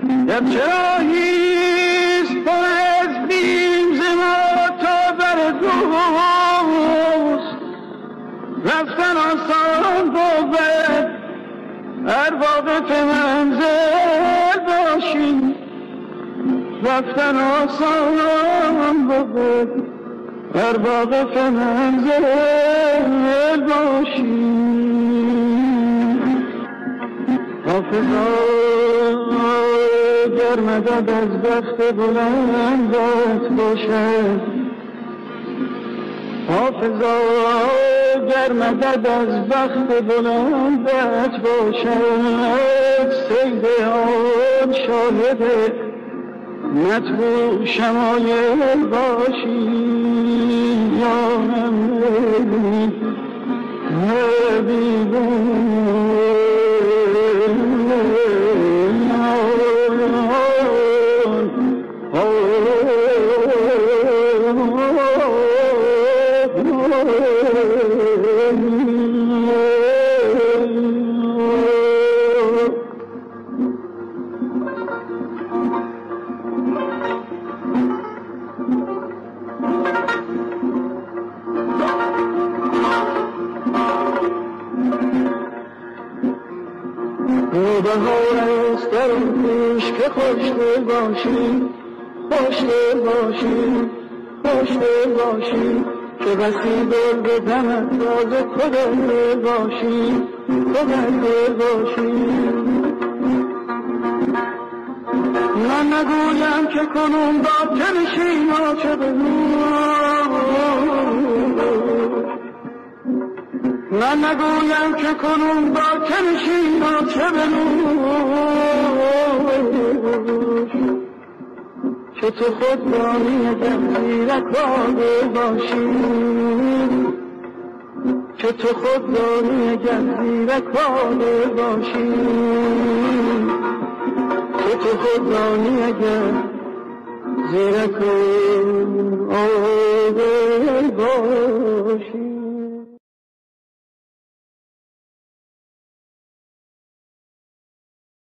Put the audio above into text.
در چراهیست پر از بیم ز ما تا بر دوست رفتن آسان بود هر واقف منزل باشی رفتن آسان بود هر واقف منزل باشی حافظا گر مدد از بخت بلندت باشد حافظا گر مدد از بخت بلندت باشد سید آن شاهد مطبوع شمایل باشی یا بهار است در اون پیش که خوشدل باشی خوشدل باشی خوشدل باشی که بسی دل به دمت تازه کدل باشی کدل باشی من نگویم که کنون باطل شیما چه من نگویم که کنون با کنشی ما چه بنوش که تو خود دانی اگر زیرک باده باشی که تو خود دانی اگر زیرک باده باشی که تو خود دانی اگر زیرک باده باشی